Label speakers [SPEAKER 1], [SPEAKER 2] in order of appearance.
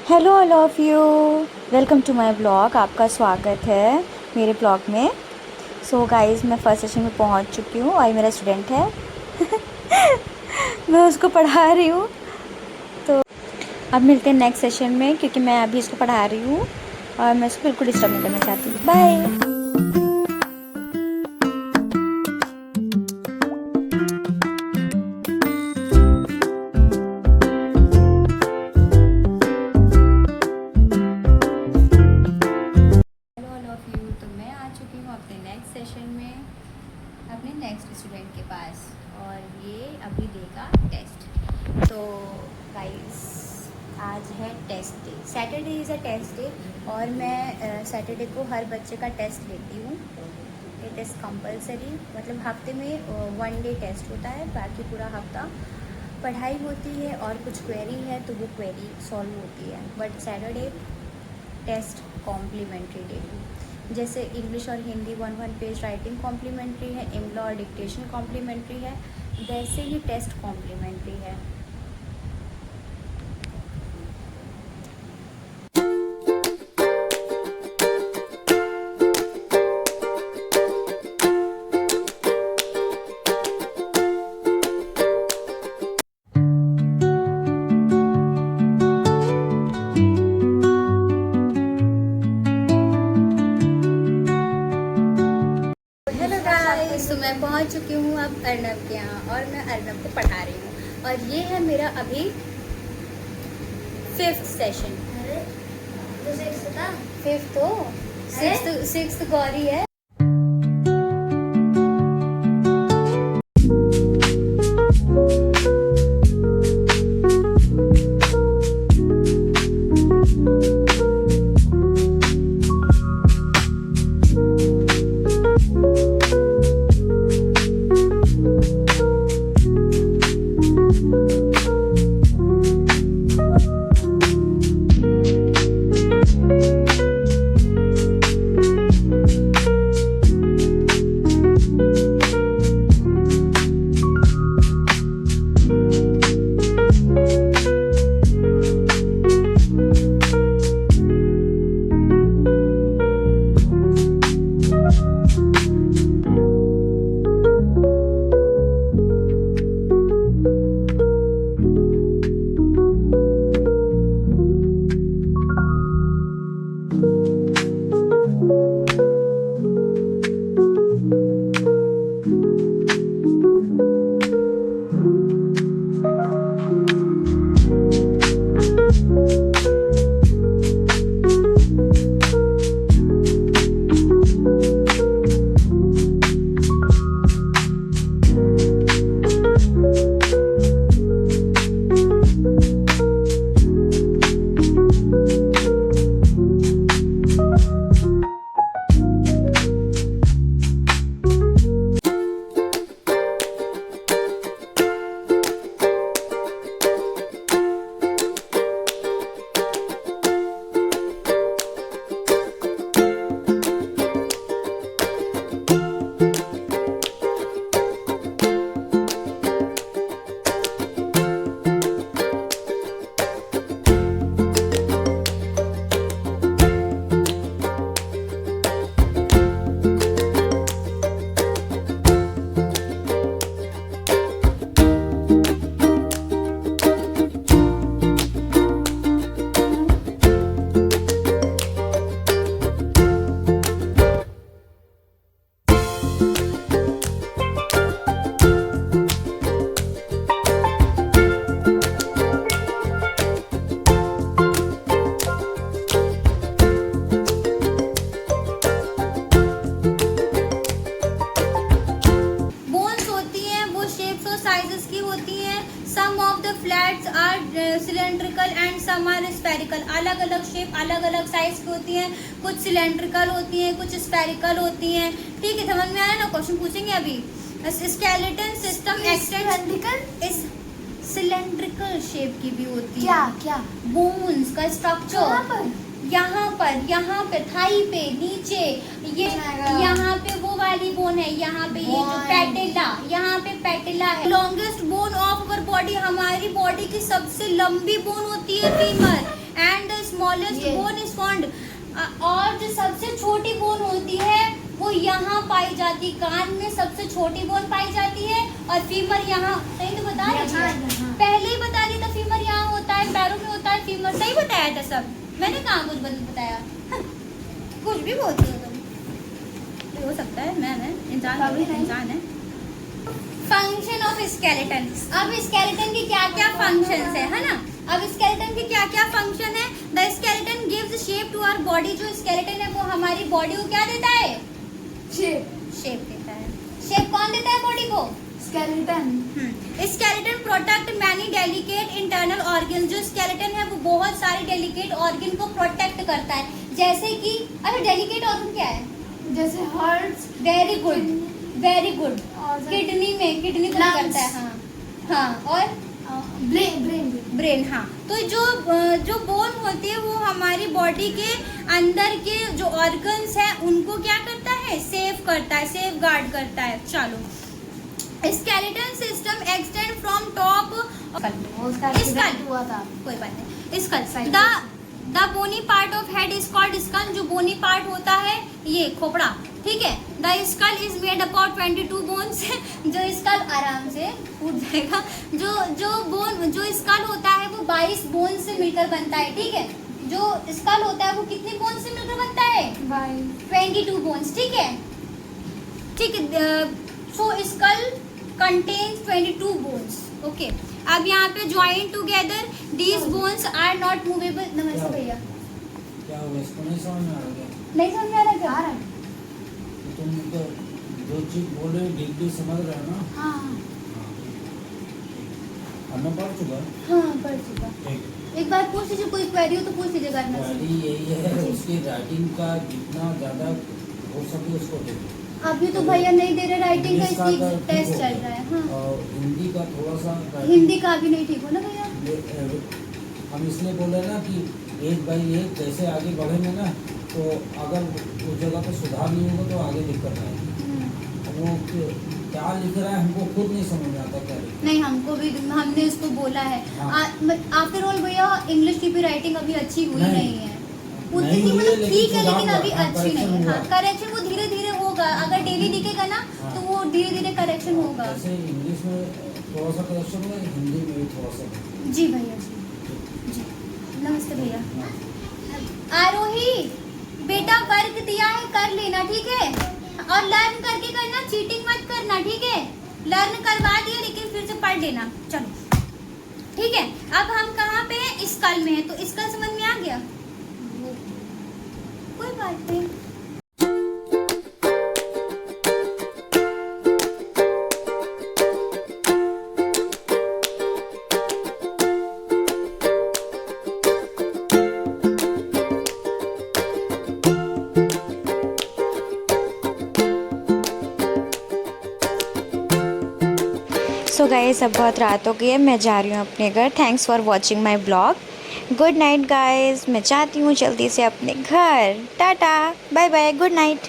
[SPEAKER 1] Hello all of you, welcome to my blog. आपका स्वागत है मेरे ब्लॉग में। सो गाइस, मैं फ़र्स्ट सेशन में पहुंच चुकी हूँ और मेरा स्टूडेंट है मैं उसको पढ़ा रही हूँ। तो अब मिलते हैं नेक्स्ट सेशन में, क्योंकि मैं अभी इसको पढ़ा रही हूँ और मैं इसको बिल्कुल डिस्टर्ब नहीं करना चाहती। Bye. Hello all of you, तो मैं आ चुकी हूँ अपने नेक्स्ट सेशन में अपने नेक्स्ट स्टूडेंट के पास, और ये अभी देगा टेस्ट। तो गाइस, आज है test day. Saturday is a test day, और मैं सैटरडे को हर बच्चे का टेस्ट लेती हूँ। इट इज़ कंपलसरी, मतलब हफ्ते में 1 डे टेस्ट होता है, बाकी पूरा हफ्ता पढ़ाई होती है और कुछ क्वेरी है तो वो क्वेरी सॉल्व होती है। But Saturday test complementary daily. जैसे इंग्लिश और हिंदी 1 पेज राइटिंग कॉम्प्लीमेंट्री है, इमला और डिक्टेशन कॉम्प्लीमेंट्री है, वैसे ही टेस्ट कॉम्प्लीमेंट्री है। हेलो गाइस, तो मैं पहुंच चुकी हूँ अब अर्नब के यहाँ, और मैं अर्नब को पढ़ा रही हूँ। और ये है मेरा अभी 5th सेशन।
[SPEAKER 2] अरे तो 6 था।
[SPEAKER 1] 5th तो 6th गौरी है। Some of the flats are cylindrical and some are spherical. अलग अलग शेप, अलग अलग साइज की होती हैं, कुछ सिलेंड्रिकल होती हैं, कुछ स्फेरिकल होती हैं। ठीक है, समझ में आया ना? क्वेश्चन पूछेंगे अभी। स्केलेटन सिस्टम एक्सटेंड इस सिलेंड्रिकल शेप की भी होती है।
[SPEAKER 2] क्या
[SPEAKER 1] बोन्स का स्ट्रक्चर यहाँ पे थाई पे नीचे, ये यहाँ पे वो वाली बोन है, यहाँ पे ये जो पैटेला, यहाँ पे पैटेला है। Longest bone of our body, हमारी बॉडी की सबसे लंबी बोन होती है femur. And the smallest bone is found, और जो सबसे छोटी बोन होती है वो यहाँ पाई जाती, कान में सबसे छोटी बोन पाई जाती है, और फीमर यहाँ, सही तो बता रही थी, पहले ही बता दिया था फीमर यहाँ होता है, पैरों में होता है फीमर, सही बताया था सब, मैंने कहाँ कुछ बदल बताया। कुछ भी बोलती हो तुम, हो सकता है मैं इंसान है। फंक्शन ऑफ स्केलेटन, अब स्केलेटन की क्या क्या फंक्शंस है ना, अब स्केलेटन के क्या क्या फंक्शन है। The skeleton gives shape to our body, जो स्केलेटन है वो हमारी बॉडी को क्या देता है, शेप देता है। शेप कौन देता है बॉडी को,
[SPEAKER 2] skeleton.
[SPEAKER 1] Skeleton protect many delicate internal organ, जो स्केलेटन है वो बहुत सारे डेलिकेट ऑर्गन को प्रोटेक्ट करता है, जैसे कि, अरे डेलिकेट ऑर्गन क्या है,
[SPEAKER 2] जैसे heart,
[SPEAKER 1] very good very good, kidney में, किडनी को करता है, हाँ हाँ, और ब्रेन, हाँ। तो जो बोन होती है वो हमारी बॉडी के अंदर के जो ऑर्गन्स हैं उनको क्या करता है, सेव करता है, सेफ गार्ड करता है। चलो, skeleton system extend from top, कोई बात नहीं, skull, the bony part of head is called skull, जो बोनी पार्ट होता है ये खोपड़ा, ठीक है। The skull is made up of 22 bones, जो स्कल आराम से फूट जाएगा, जो स्कल होता है वो 22 बोन से मिलकर बनता है, ठीक है। जो स्कल होता है वो कितने बोन से मिलकर बनता है, 22 बोन्स, ठीक है, ठीक है। So skull contains 22 bones, okay. अब यहाँ पे join together these bones are not movable. नमस्ते भैया,
[SPEAKER 3] क्या हुआ, इसको नहीं समझ में आ रहा क्या?
[SPEAKER 1] नहीं समझ में आ रहा क्या, आ रहा है,
[SPEAKER 3] तुम तो जो चीज बोल रहे हो डीपली समझ रहे हो ना?
[SPEAKER 1] हाँ
[SPEAKER 3] हमने पढ़ चुका।
[SPEAKER 1] हाँ पढ़ चुका। एक बार पूछ लीजिए, कोई क्वेरी हो तो पूछ लीजिए घर में।
[SPEAKER 3] क्वेरी यही है, उसकी राइटिंग का जितना ज़्यादा हो सके उसको दे।
[SPEAKER 1] अभी तो भैया नहीं दे रहे राइटिंग का, इसलिए टेस्ट चल रहा है। हाँ,
[SPEAKER 3] और हिंदी का थोड़ा सा,
[SPEAKER 1] हिंदी का भी नहीं ठीक हो ना भैया।
[SPEAKER 3] हम इसलिए बोले ना कि एक बाई एक जैसे आगे बढ़ेंगे ना, तो अगर उस जगह पे सुधार नहीं होगा तो आगे दिक्कत आएगी। वो क्या लिख रहा है हमको खुद नहीं समझ में आता क्या लिख।
[SPEAKER 1] नहीं, हमको भी, हमने इसको बोला है। आफ्टर ऑल भैया इंग्लिश की भी राइटिंग अभी अच्छी हुई नहीं है, उतनी मतलब ठीक है, लेकिन अभी अच्छी नहीं है। हाँ, करेक्शन वो धीरे धीरे होगा, अगर डेली दिखेगा ना तो वो धीरे धीरे करेक्शन होगा।
[SPEAKER 3] जैसे इंग्लिश में थोड़ा सा करेक्शन होगा, हिंदी में भी थोड़ा सा।
[SPEAKER 1] जी भैया, जी नमस्ते भैया। आरोही बेटा, वर्क दिया है कर लेना, ठीक है, और लर्न करके करना, चीटिंग मत करना, ठीक है। लर्न करवा दिया लेकिन फिर से पढ़ लेना, चलो ठीक है। अब हम कहाँ पे हैं, स्कल में है, तो स्कल समझ में आ गया, कोई बात नहीं।
[SPEAKER 4] सो गाइस, अब बहुत रात हो गई है, मैं जा रही हूँ अपने घर। Thanks for watching my blog. Good night guys, मैं चाहती हूँ जल्दी से अपने घर। Tata, bye bye, good night.